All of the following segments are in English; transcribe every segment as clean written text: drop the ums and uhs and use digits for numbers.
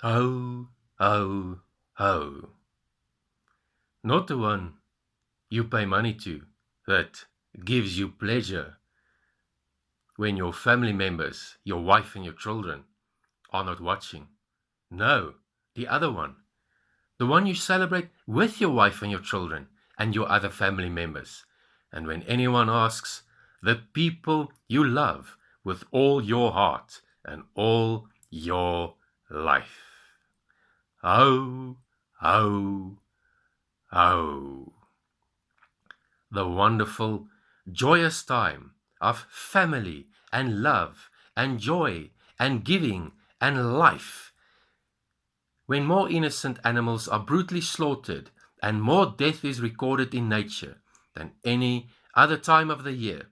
Ho, ho, ho. Not the one you pay money to that gives you pleasure when your family members, your wife and your children are not watching. No, the other one. The one you celebrate with your wife and your children and your other family members. And when anyone asks, the people you love with all your heart and all your life. Ho, ho, ho. The wonderful, joyous time of family and love and joy and giving and life, when more innocent animals are brutally slaughtered and more death is recorded in nature than any other time of the year,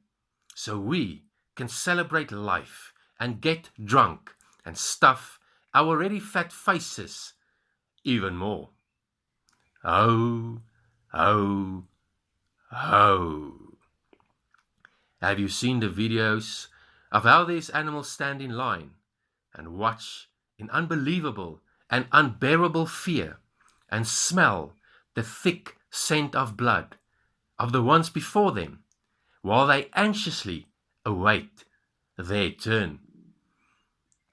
so we can celebrate life and get drunk and stuff our already fat faces even more. Ho, ho, ho. Have you seen the videos of how these animals stand in line and watch in unbelievable and unbearable fear and smell the thick scent of blood of the ones before them while they anxiously await their turn?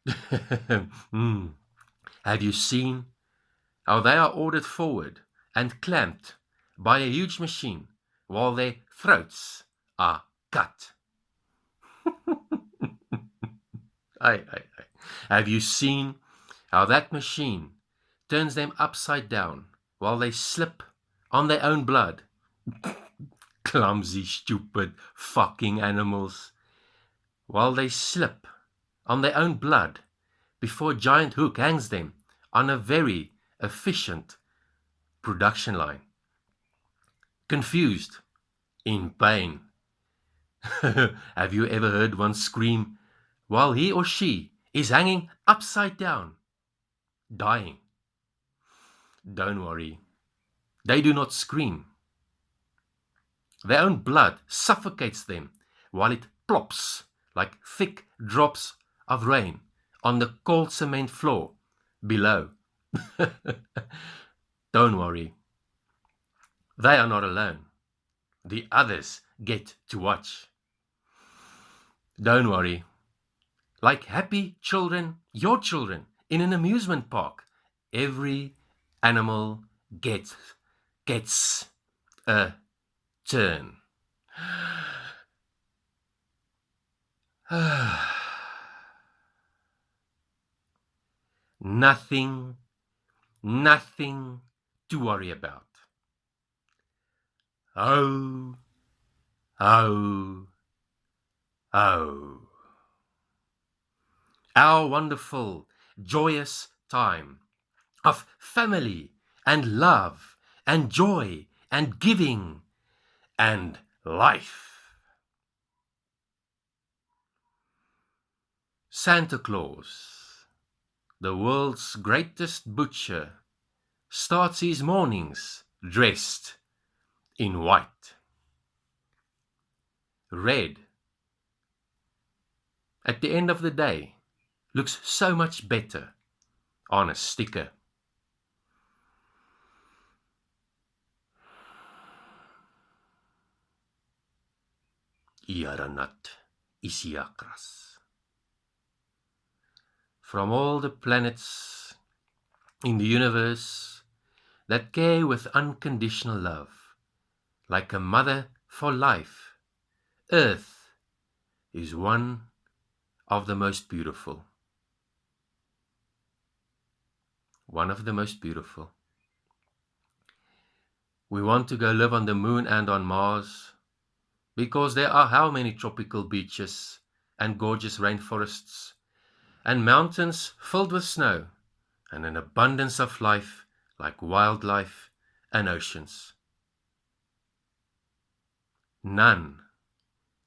Mm. Have you seen how they are ordered forward and clamped by a huge machine while their throats are cut? Aye. Have you seen how that machine turns them upside down while they slip on their own blood? Clumsy, stupid, fucking animals. While they slip on their own blood before a giant hook hangs them on a very efficient production line. Confused, in pain. Have you ever heard one scream while he or she is hanging upside down, dying? Don't worry, they do not scream. Their own blood suffocates them while it plops like thick drops of rain on the cold cement floor below. Don't worry, they are not alone. The others get to watch. Don't worry, like happy children, your children, in an amusement park, every animal gets a turn. Nothing, nothing to worry about. Oh, oh, oh. Our wonderful, joyous time of family and love and joy and giving and life. Santa Claus, the world's greatest butcher, starts his mornings dressed in white. Red, at the end of the day, looks so much better on a sticker. I.AN.RA Isiakras. From all the planets in the universe that care with unconditional love, like a mother for life, Earth is one of the most beautiful. One of the most beautiful. We want to go live on the moon and on Mars because there are how many tropical beaches and gorgeous rainforests and mountains filled with snow and an abundance of life like wildlife and oceans. None.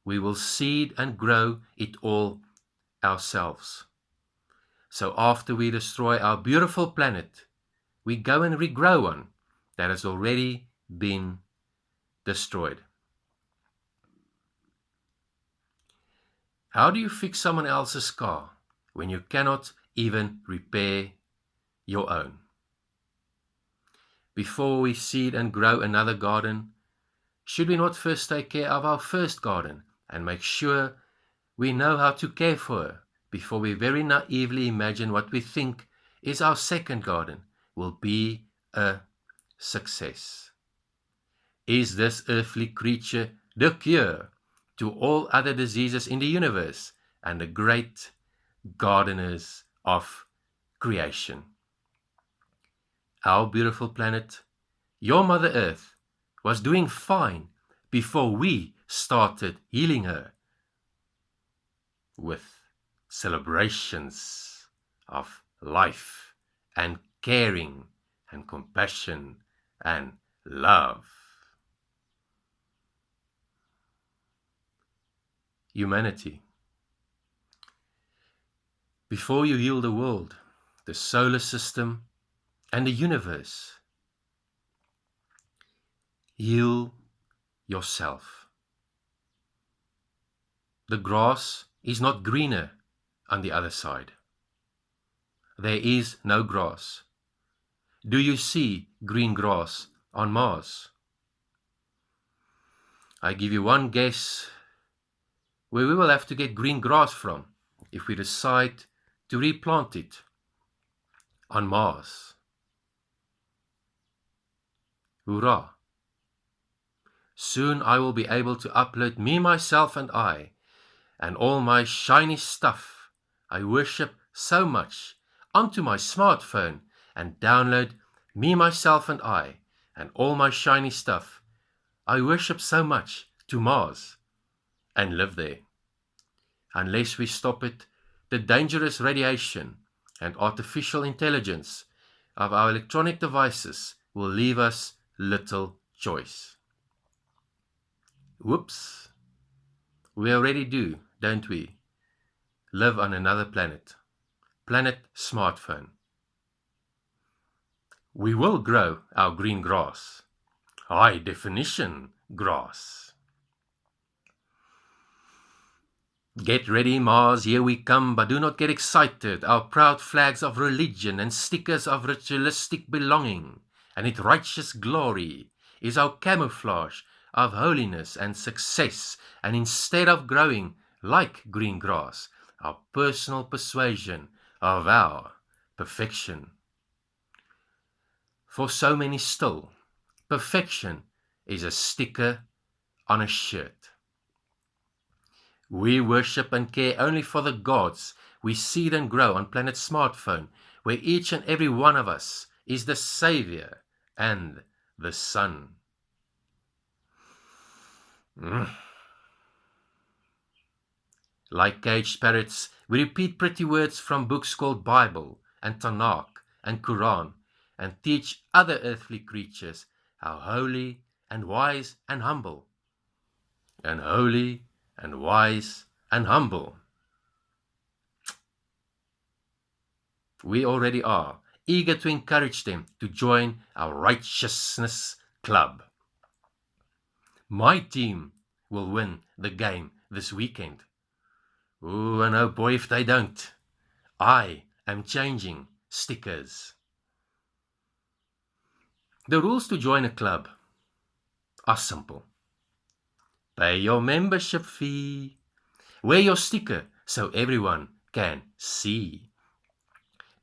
We will seed and grow it all ourselves. So after we destroy our beautiful planet, we go and regrow one that has already been destroyed. How do you fix someone else's car when you cannot even repair your own. Before we seed and grow another garden, should we not first take care of our first garden and make sure we know how to care for her before we very naively imagine what we think is our second garden will be a success? Is this earthly creature the cure to all other diseases in the universe and the great gardeners of creation? Our beautiful planet, your Mother Earth, was doing fine before we started healing her with celebrations of life and caring and compassion and love. Humanity, before you heal the world, the solar system, and the universe, heal yourself. The grass is not greener on the other side. There is no grass. Do you see green grass on Mars? I give you one guess where we will have to get green grass from if we decide to replant it on Mars. Hurrah! Soon I will be able to upload me, myself, and I, and all my shiny stuff I worship so much onto my smartphone and download me, myself, and I, and all my shiny stuff I worship so much to Mars and live there. Unless we stop it, the dangerous radiation and artificial intelligence of our electronic devices will leave us little choice. Whoops. We already do, don't we? Live on another planet. Planet smartphone. We will grow our green grass. High definition grass. Get ready, Mars, here we come, but do not get excited. Our proud flags of religion and stickers of ritualistic belonging and its righteous glory is our camouflage of holiness and success, and instead of growing like green grass, our personal persuasion of our perfection. For so many still, perfection is a sticker on a shirt. We worship and care only for the gods we seed and grow on planet smartphone, where each and every one of us is the savior and the sun. Like caged parrots, we repeat pretty words from books called Bible and Tanakh and Quran, and teach other earthly creatures how holy and wise and humble, and holy and wise and humble we already are, eager to encourage them to join our righteousness club. My team will win the game this weekend. Oh, and oh boy, if they don't. I am changing stickers. The rules to join a club are simple. Pay your membership fee. Wear your sticker so everyone can see.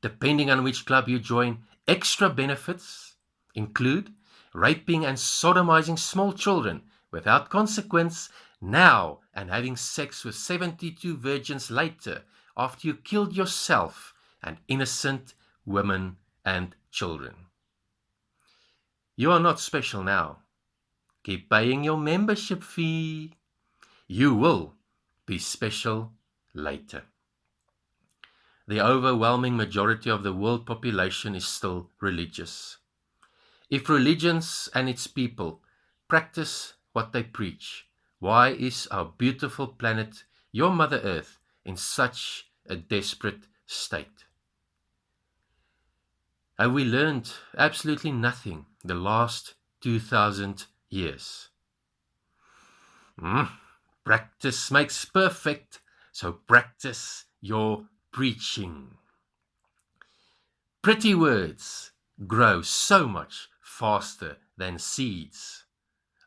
Depending on which club you join, extra benefits include raping and sodomizing small children without consequence now and having sex with 72 virgins later after you killed yourself and innocent women and children. You are not special now. Keep paying your membership fee. You will be special later. The overwhelming majority of the world population is still religious. If religions and its people practice what they preach, why is our beautiful planet, your Mother Earth, in such a desperate state? Have we learned absolutely nothing the last 2,000 years? Practice makes perfect, so practice your preaching. Pretty words grow so much faster than seeds.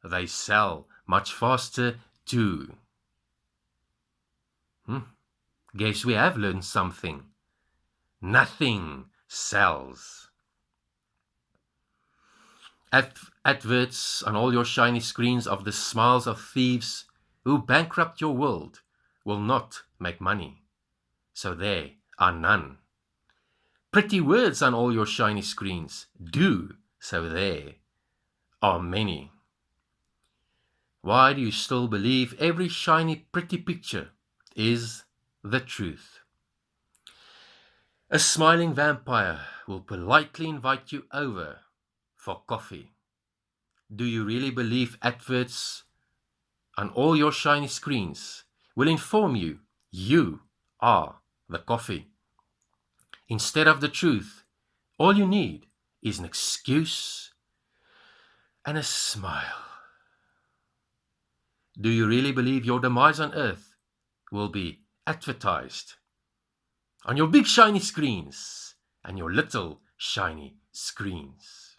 They sell much faster too. Guess we have learned something. Nothing sells. Adverts on all your shiny screens of the smiles of thieves who bankrupt your world will not make money. So there are none. Pretty words on all your shiny screens do, so there are many. Why do you still believe every shiny pretty picture is the truth? A smiling vampire will politely invite you over for coffee. Do you really believe adverts on all your shiny screens will inform you you are the coffee? Instead of the truth, all you need is an excuse and a smile. Do you really believe your demise on earth will be advertised on your big shiny screens and your little shiny screens?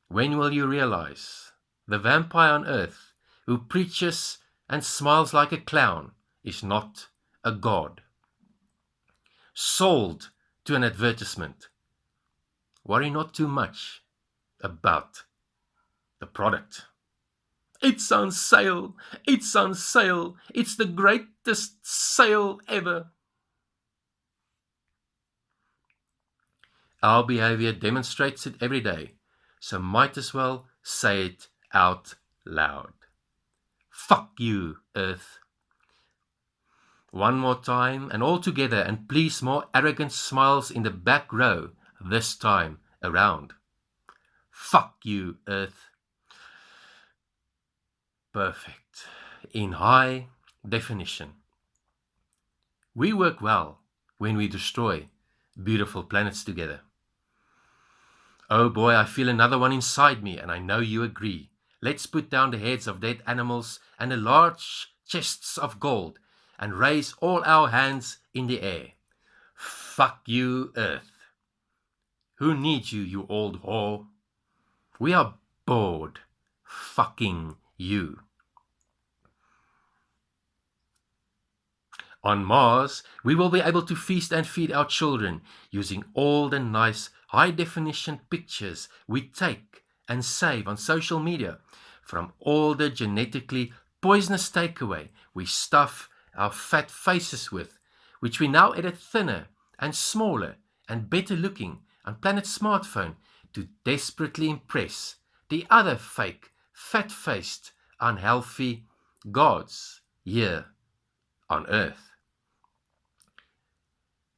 When will you realize the vampire on earth who preaches and smiles like a clown is not a god? Sold to an advertisement. Worry not too much about the product. It's on sale. It's on sale. It's the greatest sale ever. Our behavior demonstrates it every day, so might as well say it out loud. Fuck you, Earth. One more time and all together, and please more arrogant smiles in the back row this time around. Fuck you, Earth. Perfect. In high definition. We work well when we destroy beautiful planets together. Oh boy, I feel another one inside me, and I know you agree. Let's put down the heads of dead animals and the large chests of gold and raise all our hands in the air. Fuck you, Earth. Who needs you, you old whore? We are bored. Fucking you. On Mars, we will be able to feast and feed our children using all the nice high-definition pictures we take and save on social media from all the genetically poisonous takeaway we stuff our fat faces with, which we now edit thinner and smaller and better looking on Planet's smartphone to desperately impress the other fake, fat-faced, unhealthy gods here on Earth.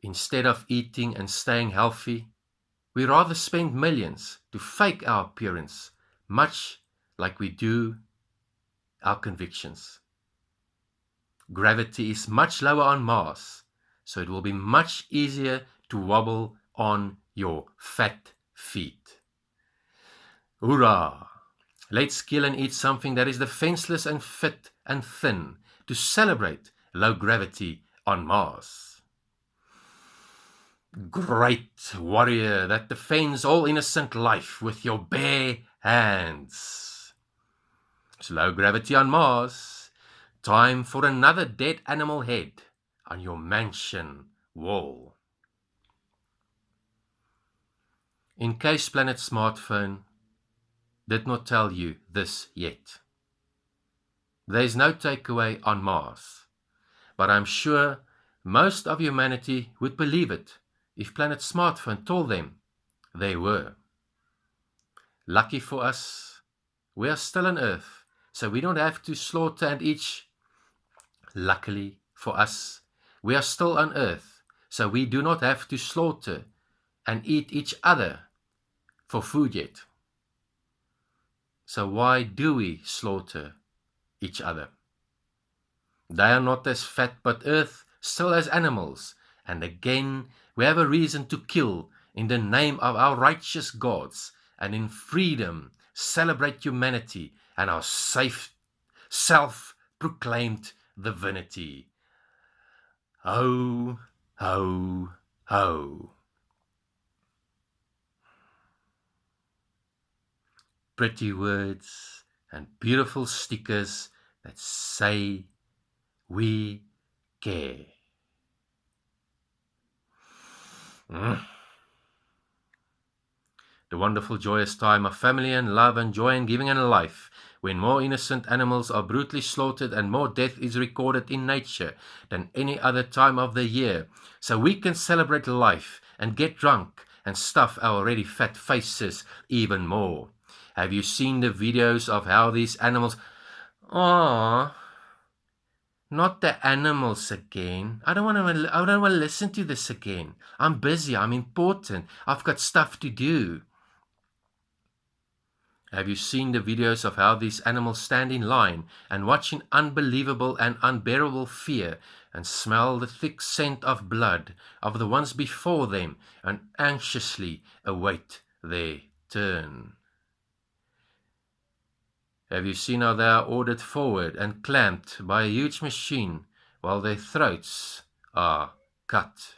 Instead of eating and staying healthy, we rather spend millions to fake our appearance, much like we do our convictions. Gravity is much lower on Mars, so it will be much easier to wobble on your fat feet. Hoorah! Let's kill and eat something that is defenseless and fit and thin to celebrate low gravity on Mars. Great warrior that defends all innocent life with your bare hands. It's low gravity on Mars. Time for another dead animal head on your mansion wall. In case Planet Smartphone did not tell you this yet, there is no takeaway on Mars, but I'm sure most of humanity would believe it if Planet Smartphone told them they were. Lucky for us, we are still on Earth, so we don't have to slaughter and eat. Luckily for us, we are still on Earth, so we do not have to slaughter and eat each other for food yet. So why do we slaughter each other? They are not as fat, but Earth still has animals, and again we have a reason to kill in the name of our righteous gods, and in freedom celebrate humanity and our safe self-proclaimed divinity. Ho, ho, ho. pretty words and beautiful stickers that say we care. The wonderful, joyous time of family and love and joy and giving and life, when more innocent animals are brutally slaughtered and more death is recorded in nature than any other time of the year, so we can celebrate life and get drunk and stuff our already fat faces even more. Have you seen the videos of how these animals... Aww, not the animals again. I don't want to listen to this again. I'm busy, I'm important, I've got stuff to do. Have you seen the videos of how these animals stand in line and watch in unbelievable and unbearable fear and smell the thick scent of blood of the ones before them and anxiously await their turn? Have you seen how they are ordered forward and clamped by a huge machine while their throats are cut?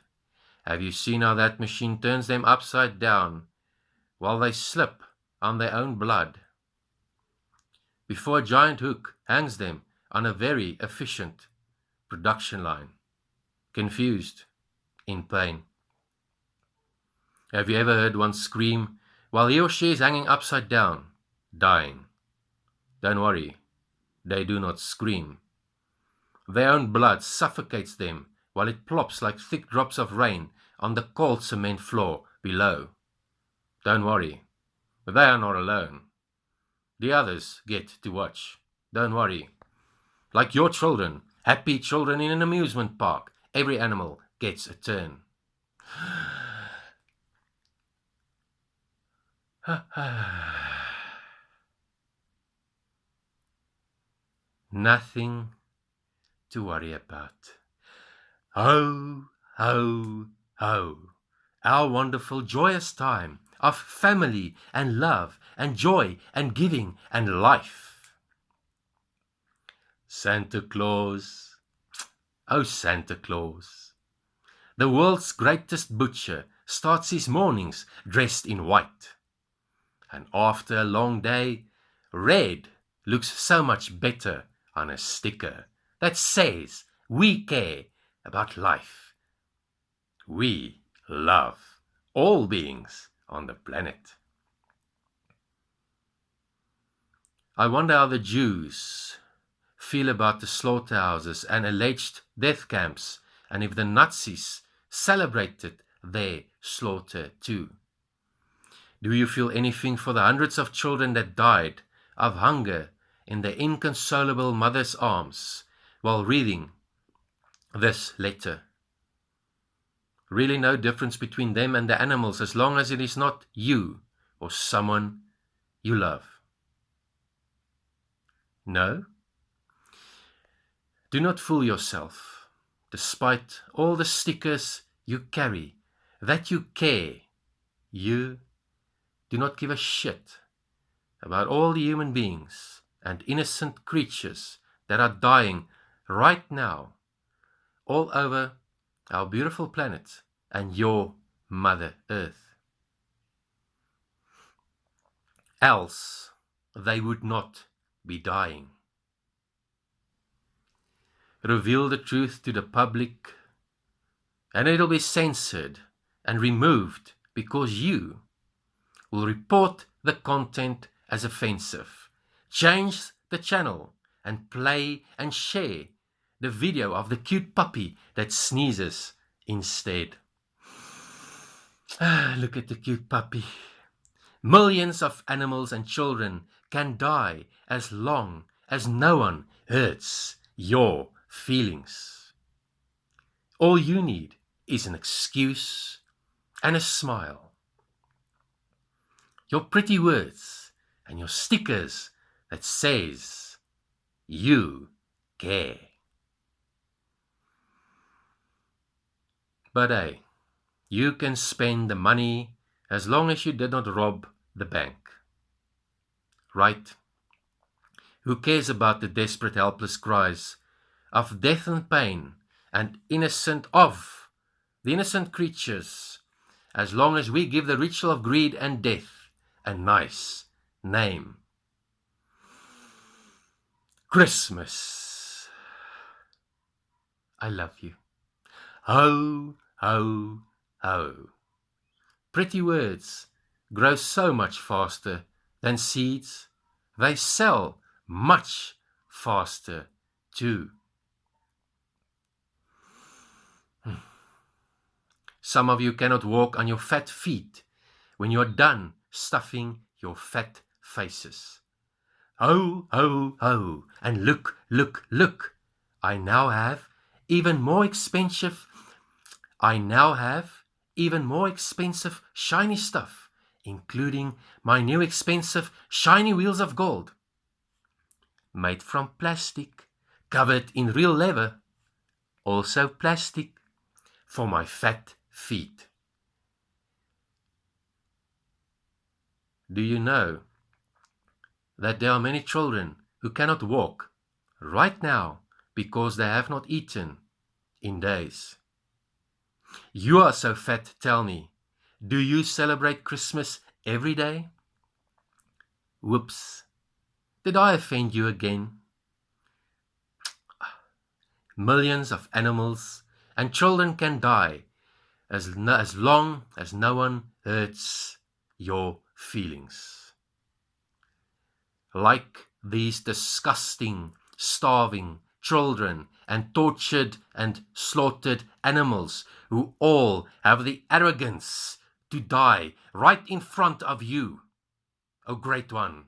Have you seen how that machine turns them upside down while they slip on their own blood before a giant hook hangs them on a very efficient production line, confused, in pain? Have you ever heard one scream while he or she is hanging upside down, dying? Don't worry, they do not scream. Their own blood suffocates them while it plops like thick drops of rain on the cold cement floor below. Don't worry, they are not alone. The others get to watch. Don't worry. Like your children, happy children in an amusement park, every animal gets a turn. Nothing to worry about. Ho, ho, ho. Our wonderful, joyous time of family and love and joy and giving and life. Santa Claus, oh Santa Claus, the world's greatest butcher starts his mornings dressed in white. And after a long day, red looks so much better on a sticker that says we care about life. We love all beings on the planet. I wonder how the Jews feel about the slaughterhouses and alleged death camps, and if the Nazis celebrated their slaughter too. Do you feel anything for the hundreds of children that died of hunger in their inconsolable mother's arms while reading this letter? Really no difference between them and the animals as long as it is not you or someone you love. No? Do not fool yourself, despite all the stickers you carry, that you care. You do not give a shit about all the human beings and innocent creatures that are dying right now all over our beautiful planet and your Mother Earth. Else they would not be dying. Reveal the truth to the public, and it'll be censored and removed because you will report the content as offensive, change the channel, and play and share the video of the cute puppy that sneezes instead. Look at the cute puppy. Millions of animals and children can die as long as no one hurts your feelings. All you need is an excuse and a smile. Your pretty words and your stickers that says you care. But hey, you can spend the money as long as you did not rob the bank. Right? Who cares about the desperate, helpless cries of death and pain and the innocent creatures, as long as we give the ritual of greed and death a nice name? Christmas. I love you. Ho, ho, ho. Pretty words grow so much faster than seeds. They sell much faster too. Some of you cannot walk on your fat feet when you are done stuffing your fat faces. Ho, ho, ho, and look, look, look. I now have even more expensive shiny stuff, including my new expensive shiny wheels of gold. Made from plastic, covered in real leather, also plastic, for my fat feet. Do you know that there are many children who cannot walk right now because they have not eaten in days? You are so fat, tell me, do you celebrate Christmas every day? Whoops, did I offend you again? Millions of animals and children can die as long as no one hurts your feelings. Like these disgusting, starving children and tortured and slaughtered animals who all have the arrogance to die right in front of you. Oh, great one.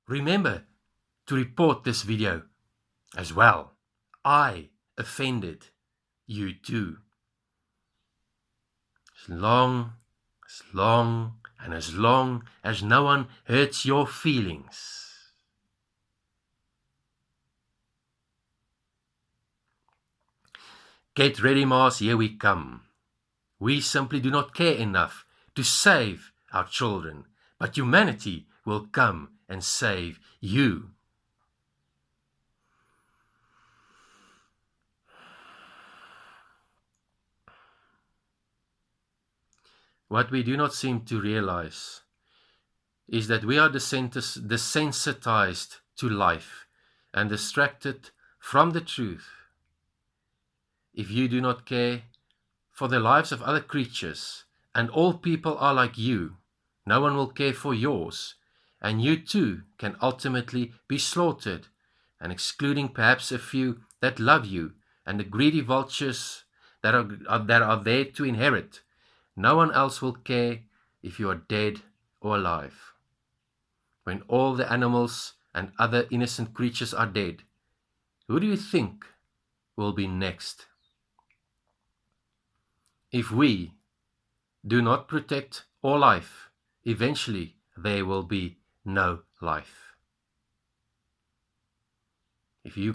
Remember to report this video as well. I offended you too. As long as no one hurts your feelings. Get ready, Mars, here we come. We simply do not care enough to save our children, but humanity will come and save you. What we do not seem to realize is that we are desensitized to life and distracted from the truth. If you do not care for the lives of other creatures, and all people are like you, no one will care for yours, and you too can ultimately be slaughtered, and excluding perhaps a few that love you, and the greedy vultures that are there to inherit. No one else will care if you are dead or alive. When all the animals and other innocent creatures are dead, who do you think will be next? If we do not protect all life, eventually there will be no life. If you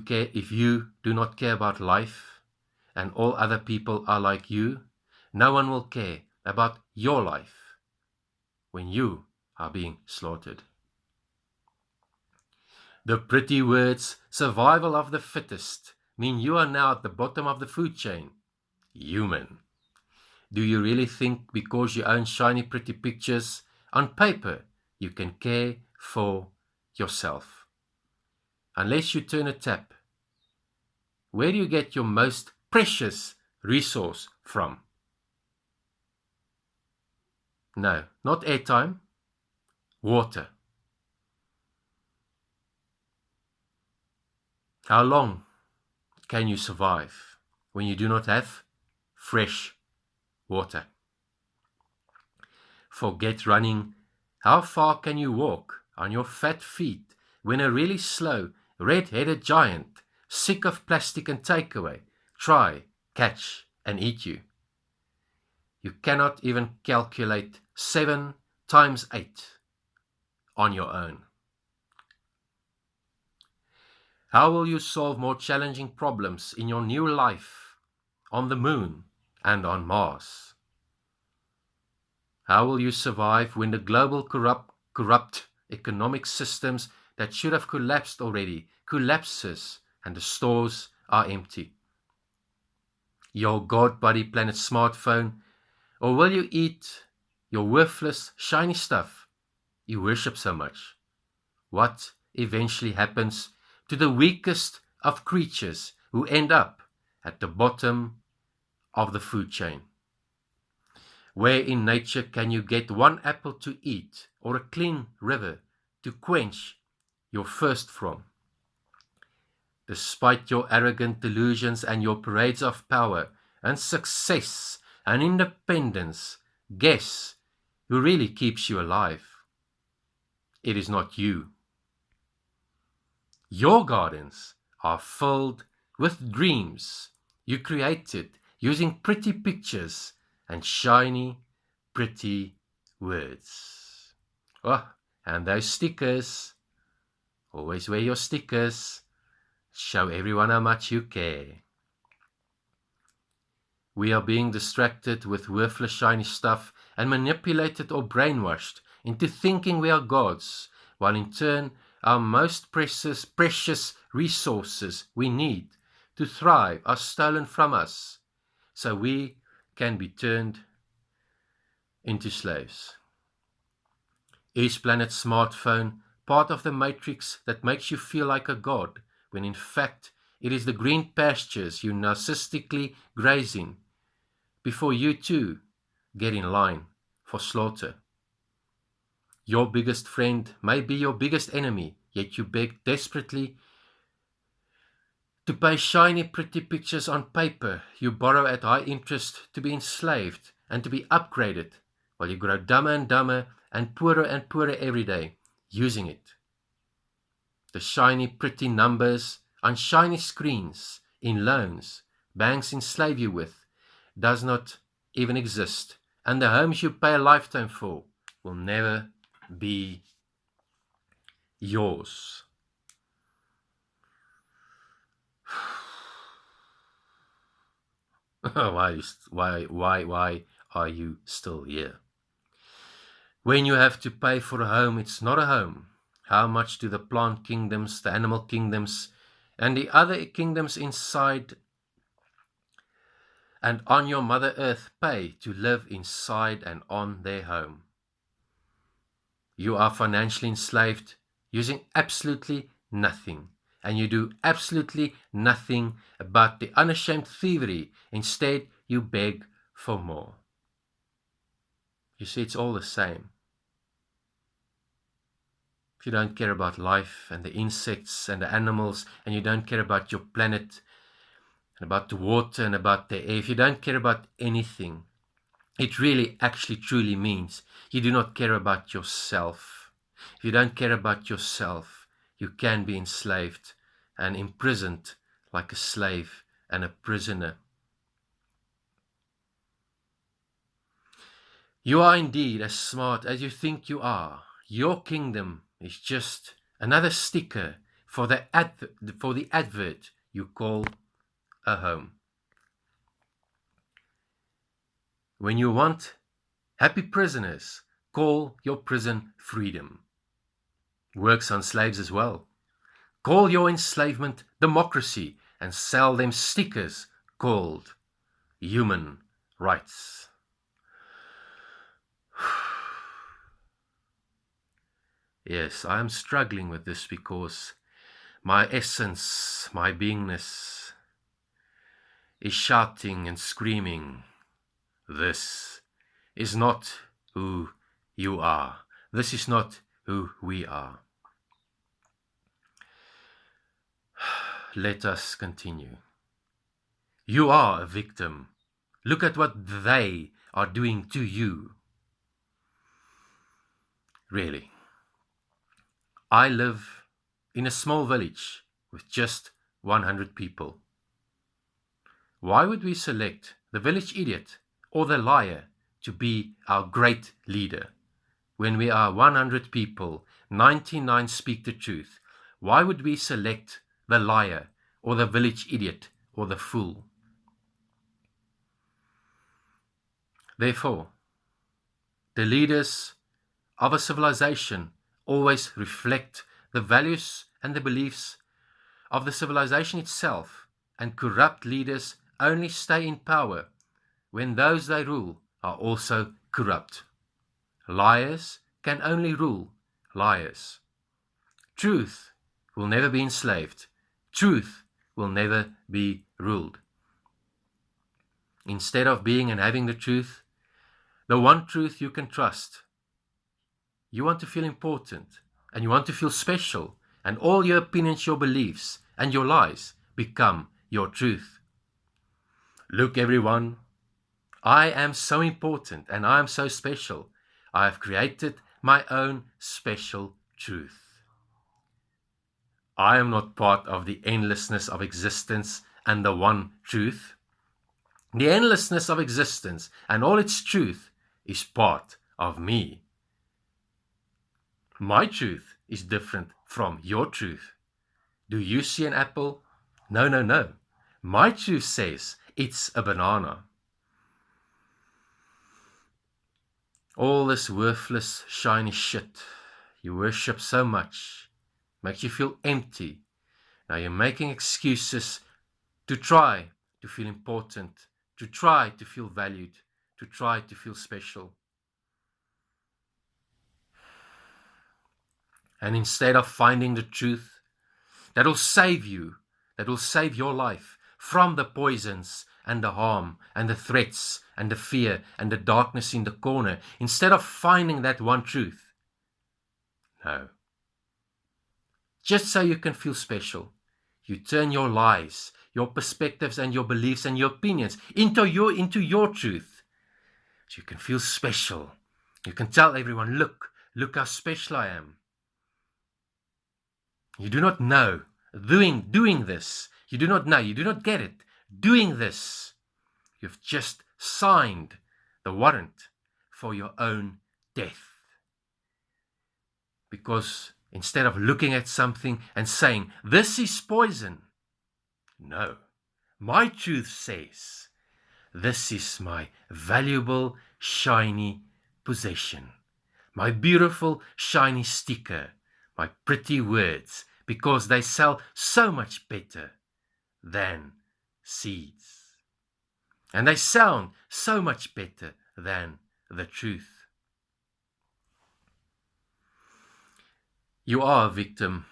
do not care about life, and all other people are like you, no one will care about your life when you are being slaughtered. The pretty words, survival of the fittest, mean you are now at the bottom of the food chain. Human. Do you really think because you own shiny pretty pictures on paper you can care for yourself? Unless you turn a tap, where do you get your most precious resource from? No, not airtime, water. How long can you survive when you do not have fresh water? Forget running. How far can you walk on your fat feet when a really slow, red-headed giant, sick of plastic and takeaway, try, catch, and eat you? You cannot even calculate 7 times 8 on your own. How will you solve more challenging problems in your new life on the moon and on Mars? How will you survive when the global corrupt economic systems that should have collapsed already collapses and the stores are empty? Your God Body Planet smartphone, or will you eat your worthless shiny stuff you worship so much? What eventually happens to the weakest of creatures who end up at the bottom of the food chain. Where in nature can you get one apple to eat or a clean river to quench your thirst from? Despite your arrogant delusions and your parades of power and success and independence, guess who really keeps you alive? It is not you. Your gardens are filled with dreams you created using pretty pictures and shiny, pretty words. Oh, and those stickers. Always wear your stickers. Show everyone how much you care. We are being distracted with worthless shiny stuff and manipulated or brainwashed into thinking we are gods, while in turn our most precious resources we need to thrive are stolen from us, so we can be turned into slaves. Is Planet's smartphone part of the matrix that makes you feel like a god, when in fact it is the green pastures you narcissistically graze in before you too get in line for slaughter? Your biggest friend may be your biggest enemy, yet you beg desperately to pay shiny pretty pictures on paper you borrow at high interest to be enslaved and to be upgraded, while you grow dumber and dumber and poorer every day using it. The shiny pretty numbers on shiny screens in loans banks enslave you with does not even exist, and the homes you pay a lifetime for will never be yours. Why are you still here? When you have to pay for a home, it's not a home. How much do the plant kingdoms, the animal kingdoms, and the other kingdoms inside and on your Mother Earth pay to live inside and on their home? You are financially enslaved using absolutely nothing, and you do absolutely nothing about the unashamed thievery. Instead, you beg for more. You see, it's all the same. If you don't care about life and the insects and the animals, and you don't care about your planet and about the water and about the air, if you don't care about anything, it really actually truly means you do not care about yourself. If you don't care about yourself, you can be enslaved and imprisoned like a slave and a prisoner. You are indeed as smart as you think you are. Your kingdom is just another sticker for the advert you call a home. When you want happy prisoners, call your prison freedom. Works on slaves as well. Call your enslavement democracy and sell them stickers called human rights. Yes, I am struggling with this because my essence, my beingness, is shouting and screaming, this is not who you are. This is not who we are. Let us continue. You are a victim. Look at what they are doing to you. Really. I live in a small village with just 100 people. Why would we select the village idiot or the liar to be our great leader? When we are 100 people, 99 speak the truth. Why would we select the liar or the village idiot or the fool? Therefore, the leaders of a civilization always reflect the values and the beliefs of the civilization itself, and corrupt leaders only stay in power when those they rule are also corrupt. Liars can only rule liars. Truth will never be enslaved. Truth will never be ruled. Instead of being and having the truth, the one truth you can trust, you want to feel important and you want to feel special, and all your opinions, your beliefs, and your lies become your truth. Look, everyone, I am so important and I am so special. I have created my own special truth. I am not part of the endlessness of existence and the one truth. The endlessness of existence and all its truth is part of me. My truth is different from your truth. Do you see an apple? No, no, no. My truth says it's a banana. All this worthless, shiny shit you worship so much makes you feel empty. Now you're making excuses to try to feel important, to try to feel valued, to try to feel special. And instead of finding the truth that will save you, that will save your life from the poisons and the harm and the threats and the fear and the darkness in the corner, instead of finding that one truth, no. Just so you can feel special, you turn your lies, your perspectives and your beliefs and your opinions into your truth. So you can feel special. You can tell everyone, look how special I am. You do not know, doing this, you do not know, you do not get it, doing this, you've just signed the warrant for your own death. Because instead of looking at something and saying, this is poison, no, my truth says, this is my valuable, shiny possession, my beautiful, shiny sticker, my pretty words, because they sell so much better than seeds. And they sound so much better than the truth. You are a victim.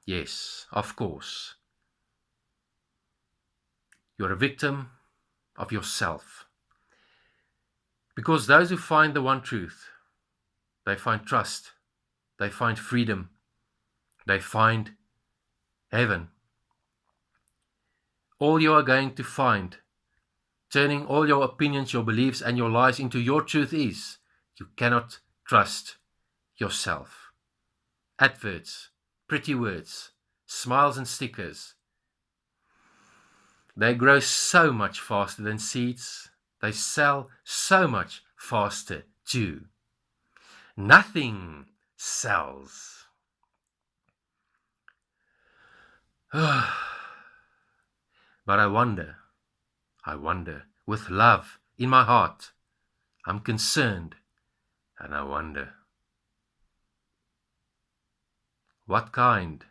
Yes, of course. You're a victim of yourself. Because those who find the one truth, they find trust, they find freedom, they find heaven. All you are going to find, turning all your opinions, your beliefs, and your lies into your truth, is you cannot trust yourself. Adverts, pretty words, smiles and stickers, they grow so much faster than seeds. They sell so much faster too. Nothing sells. But I wonder, with love in my heart, I'm concerned, and I wonder, what kind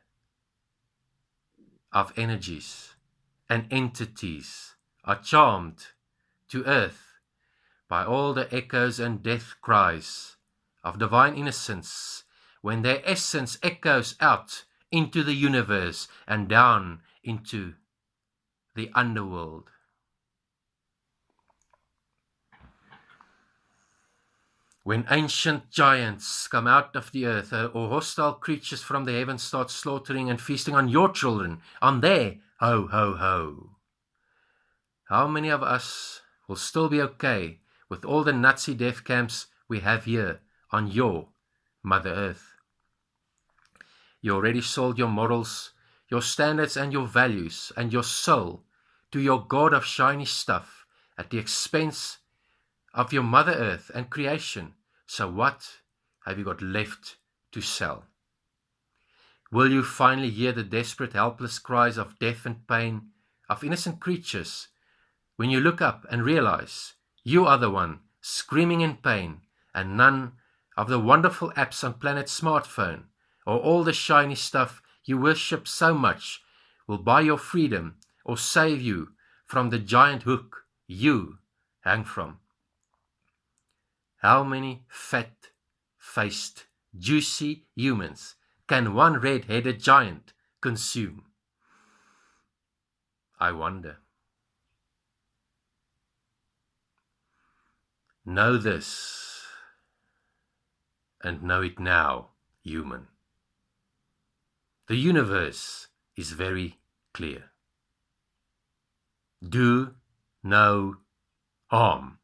of energies and entities are charmed to earth by all the echoes and death cries of divine innocence, when their essence echoes out into the universe and down into the underworld. When ancient giants come out of the earth, or hostile creatures from the heavens start slaughtering and feasting on your children, on their ho, ho, ho. How many of us will still be okay with all the Nazi death camps we have here on your Mother Earth? You already sold your morals, your standards and your values and your soul to your God of shiny stuff at the expense of your Mother Earth and creation. So what have you got left to sell? Will you finally hear the desperate, helpless cries of death and pain of innocent creatures when you look up and realize you are the one screaming in pain, and none of the wonderful apps on Planet's smartphone or all the shiny stuff you worship so much will buy your freedom or save you from the giant hook you hang from? How many fat-faced, juicy humans can one red-headed giant consume? I wonder. Know this, and know it now, human. The universe is very clear. Do no harm.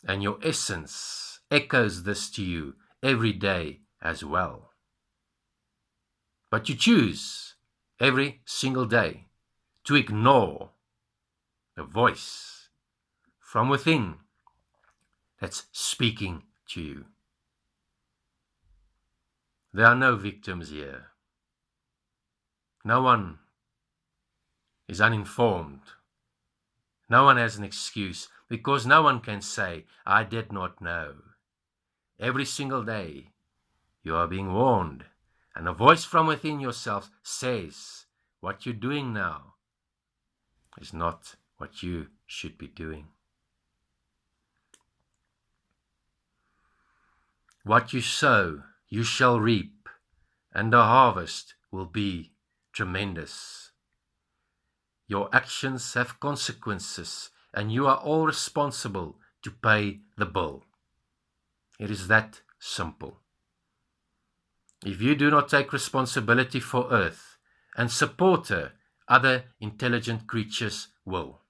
And your essence echoes this to you every day as well. But you choose every single day to ignore the voice from within that's speaking to you. There are no victims here. No one is uninformed. No one has an excuse, because no one can say, I did not know. Every single day, you are being warned, and a voice from within yourself says, what you're doing now is not what you should be doing. What you sow, you shall reap, and the harvest will be tremendous. Your actions have consequences, and you are all responsible to pay the bill. It is that simple. If you do not take responsibility for Earth and support her, other intelligent creatures will.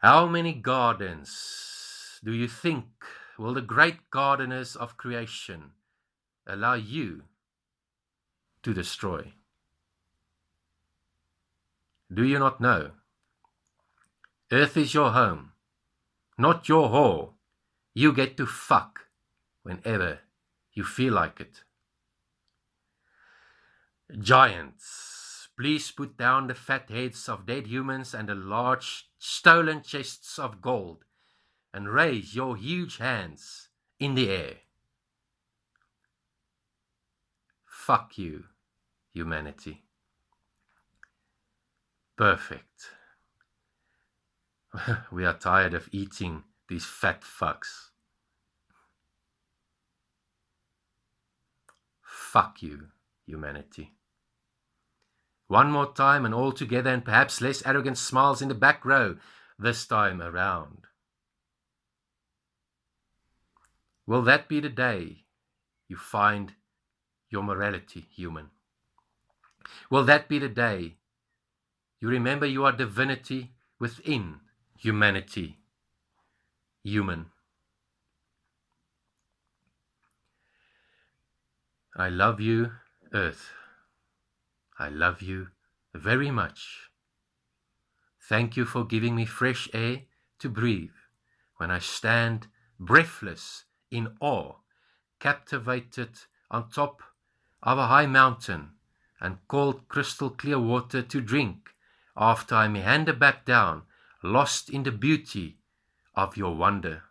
How many gardens do you think will the great gardeners of creation allow you to destroy? Do you not know? Earth is your home, not your whore. You get to fuck whenever you feel like it. Giants, please put down the fat heads of dead humans and the large stolen chests of gold, and raise your huge hands in the air. Fuck you, humanity. Perfect. We are tired of eating these fat fucks. Fuck you, humanity. One more time, and all together, and perhaps less arrogant smiles in the back row this time around. Will that be the day you find your morality, human? Will that be the day you remember you are divinity within humanity, human? I love you, Earth. I love you very much. Thank you for giving me fresh air to breathe when I stand breathless in awe, captivated on top of a high mountain, and cold crystal clear water to drink after I meander back down, lost in the beauty of your wonder.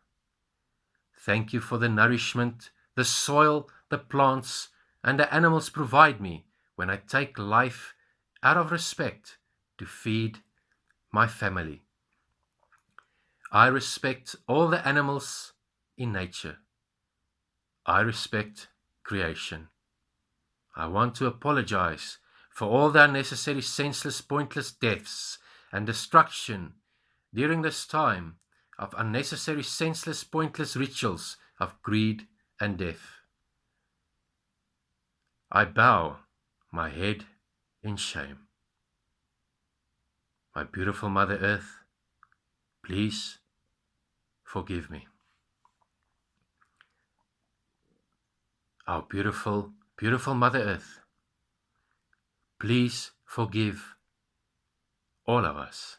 Thank you for the nourishment the soil, the plants, and the animals provide me when I take life out of respect to feed my family. I respect all the animals in nature. I respect creation. I want to apologize for all the unnecessary, senseless, pointless deaths and destruction during this time of unnecessary, senseless, pointless rituals of greed and death. I bow my head in shame. My beautiful Mother Earth, please forgive me. Our beautiful, beautiful Mother Earth, please forgive all of us.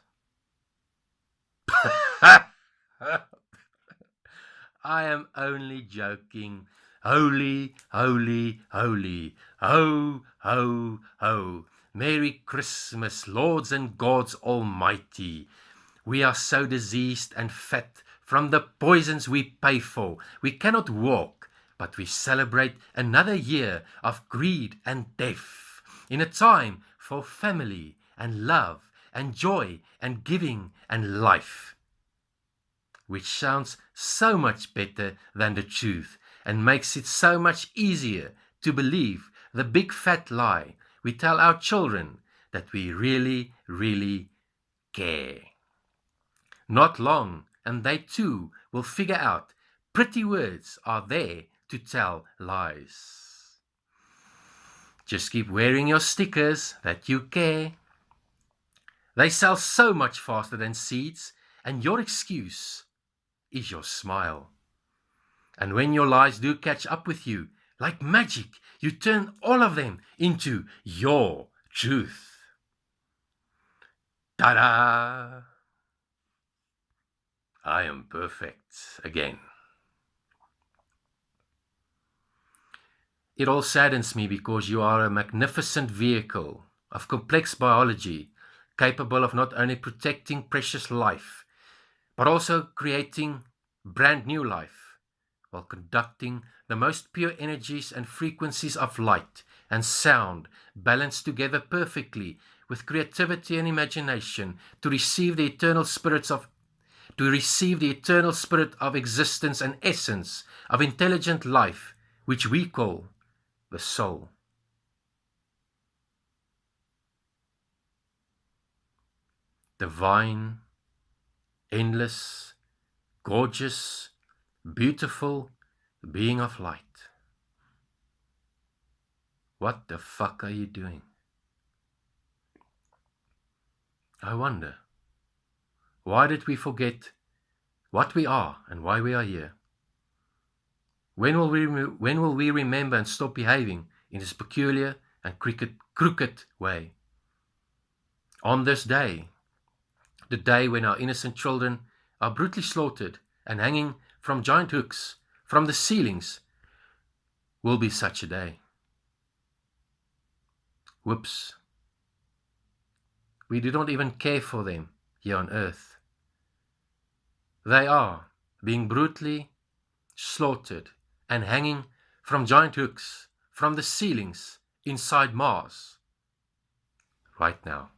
I am only joking. Holy, holy, holy. Ho, ho, ho. Merry Christmas, Lords and Gods Almighty. We are so diseased and fat from the poisons we pay for. We cannot walk, but we celebrate another year of greed and death, in a time for family and love and joy and giving and life. which sounds so much better than the truth and makes it so much easier to believe the big fat lie we tell our children that we really, really care. Not long, and they too will figure out pretty words are there to tell lies. Just keep wearing your stickers that you care. They sell so much faster than seeds, and your excuse is your smile. And when your lies do catch up with you, like magic, you turn all of them into your truth. Ta-da! I am perfect again. It all saddens me because you are a magnificent vehicle of complex biology, capable of not only protecting precious life, but also creating brand new life, while conducting the most pure energies and frequencies of light and sound balanced together perfectly with creativity and imagination to receive the eternal spirit of existence and essence of intelligent life, which we call the soul. Divine, endless, gorgeous, beautiful being of light. What the fuck are you doing? I wonder, why did we forget what we are and why we are here? When will we remember and stop behaving in this peculiar and crooked way? On this day, the day when our innocent children are brutally slaughtered and hanging from giant hooks from the ceilings, will be such a day. Whoops. We do not even care for them here on earth. They are being brutally slaughtered and hanging from giant hooks from the ceilings inside Mars right now.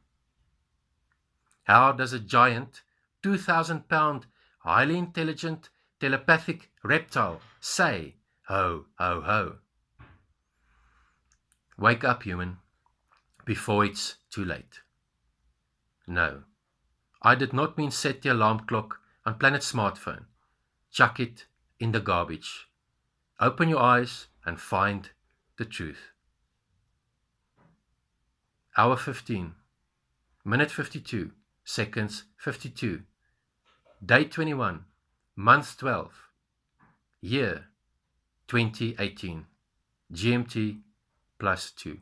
How does a giant 2,000-pound, highly intelligent, telepathic reptile say, ho, ho, ho? Wake up, human, before it's too late. No, I did not mean set the alarm clock on Planet's smartphone. Chuck it in the garbage. Open your eyes and find the truth. Hour 15, minute 52, seconds 52, day 21, month 12, year 2018, GMT +2.